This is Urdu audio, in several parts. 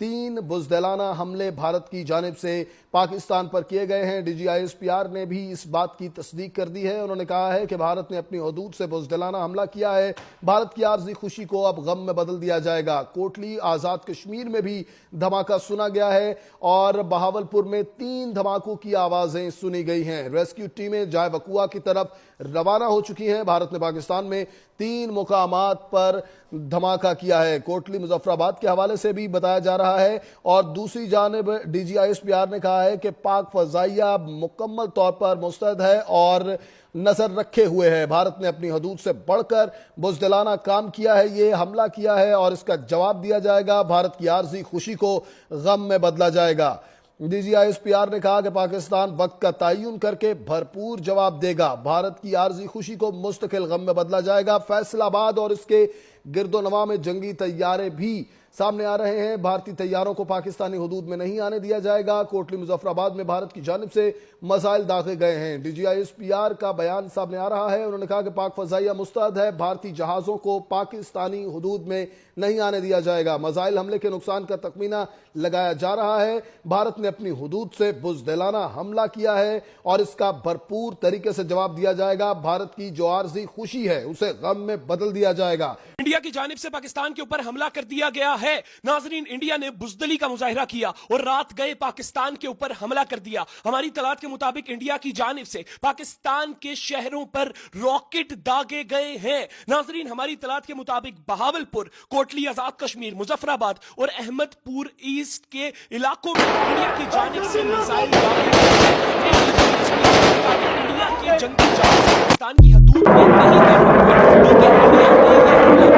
3 بزدلانہ حملے بھارت کی جانب سے پاکستان پر کیے گئے ہیں۔ D G I S P R نے بھی اس بات کی تصدیق کر دی ہے۔ انہوں نے کہا ہے کہ بھارت نے اپنی حدود سے بزدلانہ حملہ کیا ہے۔ بھارت کی عارضی خوشی کو اب غم میں بدل دیا جائے گا۔ کوٹلی آزاد کشمیر میں بھی دھماکہ سنا گیا ہے اور بہاولپور میں 3 دھماکوں کی آوازیں سنی گئی ہیں۔ ریسکیو ٹیمیں جائے وقوع کی طرف روانہ ہو چکی ہیں۔ بھارت نے پاکستان میں 3 مقامات پر دھماکہ کیا ہے۔ کوٹلی مظفر آباد کے حوالے سے بھی بتایا جا رہا ہے اور دوسری جانب D G I S P R نے کہا ہے کہ پاک فضائیہ مکمل طور پر مستعد ہے اور نظر رکھے ہوئے ہے۔ بھارت نے اپنی حدود سے بڑھ کر بزدلانہ کام کیا ہے، یہ حملہ کیا ہے اور اس کا جواب دیا جائے گا۔ بھارت کی عارضی خوشی کو غم میں بدلا جائے گا۔ D G I S P R نے کہا کہ پاکستان وقت کا تعین کر کے بھرپور جواب دے گا۔ بھارت کی عارضی خوشی کو مستقل غم میں بدلا جائے گا۔ فیصل آباد اور اس کے گرد و نواح میں جنگی طیارے بھی سامنے آ رہے ہیں۔ بھارتی طیاروں کو پاکستانی حدود میں نہیں آنے دیا جائے گا۔ کوٹلی مظفر آباد میں بھارت کی جانب سے مسائل داغے گئے ہیں۔ D G I S P R کا بیان سامنے آ رہا ہے۔ انہوں نے کہا کہ پاک فضائیہ مستعد ہے، بھارتی جہازوں کو پاکستانی حدود میں نہیں آنے دیا جائے گا۔ میزائل حملے کے نقصان کا تخمینہ لگایا جا رہا ہے۔ بھارت نے اپنی حدود سے بزدلانہ حملہ کیا ہے اور اس کا بھرپور طریقے سے جواب دیا جائے گا۔ بھارت کی جو عارضی خوشی ہے اسے غم میں بدل دیا جائے گا۔ انڈیا کی جانب سے پاکستان کے اوپر حملہ کر دیا گیا ہے۔ ناظرین، انڈیا نے بزدلی کا مظاہرہ کیا اور رات گئے پاکستان کے اوپر حملہ کر دیا۔ ہماری اطلاعات کے مطابق انڈیا کی جانب سے پاکستان کے شہروں پر راکٹ داغے گئے ہیں۔ ناظرین، ہماری اطلاعات کے مطابق بہاولپور، کوٹلی آزاد کشمیر، مظفر آباد اور احمد پور ایسٹ کے علاقوں میں انڈیا کی جانب سے میزائل داغے گئے ہیں۔ انڈیا کے جنگی جہاز پاکستان کی حدود میں نہیں داخل ہوئے، بلکہ انڈیا نے یہ حملہ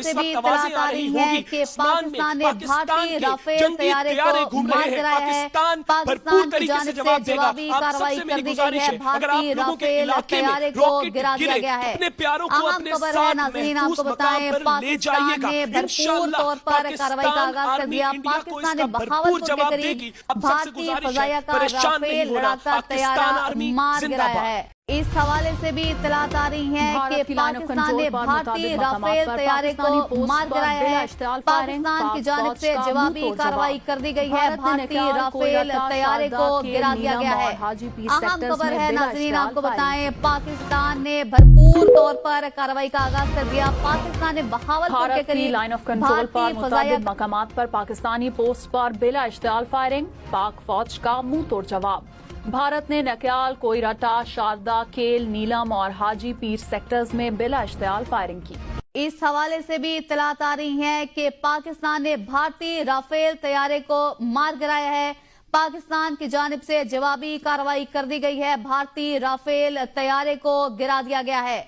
سے بھی اطلاعات آ رہی ہے کہ پاکستان نے بھارتی رافیل طیارے کو مار گرایا ہے۔ پاکستان کی جانب سے جوابی کارروائی کر دی گئی ہے۔ بھارتی رافیل طیارے کو گرا دیا گیا ہے۔ اہم خبر ہے ناظرین، آپ کو بتائیں پاکستان نے بھرپور طور پر کارروائی کا آغاز کر دیا۔ پاکستان نے بہاولپور کے قریب بھارتی فضائیہ کا رافیل لڑاکا طیارہ مار گرایا ہے۔ اس حوالے سے بھی اطلاعات آ رہی ہیں کہ پاکستان نے بھارتی رافیل طیارے کو مار گرایا ہے۔ پاکستان کی جانب سے جوابی کارروائی کر دی گئی ہے۔ بھارتی رافیل طیارے کو گرا دیا گیا ہے۔ اہم خبر ہے ناظرین، آپ کو بتائیں پاکستان نے بھرپور طور پر کارروائی کا آغاز کر دیا۔ پاکستان نے بہاولپور کے قریب لائن آف کنٹرول پر متعدد مقامات پر پاکستانی پوسٹ پر بلا اشتعال فائرنگ، پاک فوج کا منہ توڑ جواب۔ بھارت نے نکیال، کوئرٹا، شاردا، کیل، نیلم اور حاجی پیر سیکٹرز میں بلا اشتعال فائرنگ کی۔ اس حوالے سے بھی اطلاعات آ رہی ہیں کہ پاکستان نے بھارتی رافیل طیارے کو مار گرایا ہے۔ پاکستان کی جانب سے جوابی کارروائی کر دی گئی ہے۔ بھارتی رافیل طیارے کو گرا دیا گیا ہے۔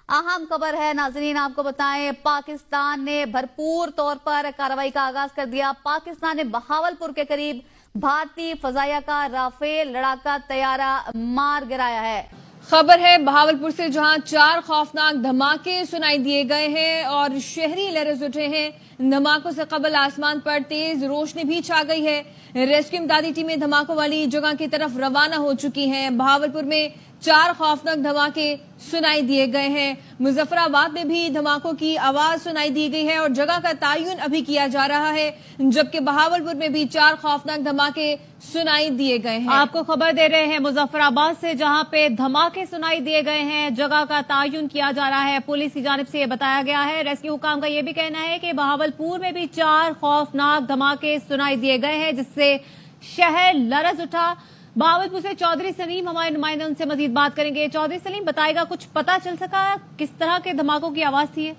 اہم خبر ہے ناظرین، آپ کو بتائیں پاکستان نے بھرپور طور پر کارروائی کا آغاز کر دیا۔ پاکستان نے بہاولپور کے قریب بھارتی فضائیہ کا رافیل لڑاکا طیارہ مار گرایا ہے۔ خبر ہے بہاولپور سے، جہاں 4 خوفناک دھماکے سنائی دیے گئے ہیں اور شہری لرز اٹھے ہیں۔ دھماکوں سے قبل آسمان پر تیز روشنی بھی چھا گئی ہے۔ ریسکیو امدادی ٹیمیں دھماکوں والی جگہ کی طرف روانہ ہو چکی ہیں۔ بہاولپور میں 4 خوفناک دھماکے سنائی دیے گئے ہیں۔ مظفر آباد میں بھی دھماکوں کی آواز سنائی دی گئی ہے اور جگہ کا تعین ابھی کیا جا رہا ہے، جبکہ بہاولپور میں بھی 4 خوفناک دھماکے سنائی دیے گئے ہیں۔ آپ کو خبر دے رہے ہیں مظفر آباد سے، جہاں پہ دھماکے سنائی دیے گئے ہیں، جگہ کا تعین کیا جا رہا ہے۔ پولیس کی جانب سے یہ بتایا گیا ہے، ریسکیو حکام کا یہ بھی کہنا ہے کہ بہاولپور میں بھی 4 خوفناک دھماکے سنائی دیے گئے ہیں، جس سے شہر لرز اٹھا۔ بہاولپور سے چودھری سلیم ہمارے نمائندے، ان سے مزید بات کریں گے۔ چودھری سلیم، بتائے گا کچھ پتہ چل سکا کس طرح کے دھماکوں کی آواز تھی؟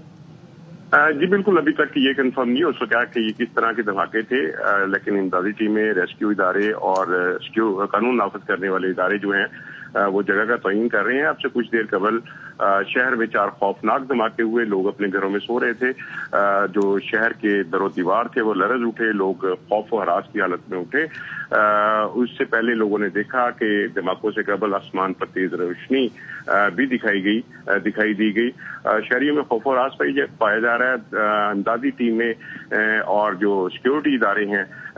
جی بالکل، ابھی تک یہ کنفرم نہیں ہو سکا کہ یہ کس طرح کے دھماکے تھے، لیکن امدادی ٹیمیں، ریسکیو ادارے اور قانون نافذ کرنے والے ادارے جو ہیں وہ جگہ کا تعین کر رہے ہیں۔ اب سے کچھ دیر قبل شہر میں 4 خوفناک دھماکے ہوئے، لوگ اپنے گھروں میں سو رہے تھے، جو شہر کے در و دیوار تھے وہ لرز اٹھے، لوگ خوف و ہراس کی حالت میں اٹھے۔ اس سے پہلے لوگوں نے دیکھا کہ دھماکوں سے قبل آسمان پر تیز روشنی بھی دکھائی دی گئی۔ شہریوں میں خوف و ہراس پایا جا رہا ہے۔ امدادی ٹیمیں اور جو سیکیورٹی ادارے ہیں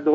2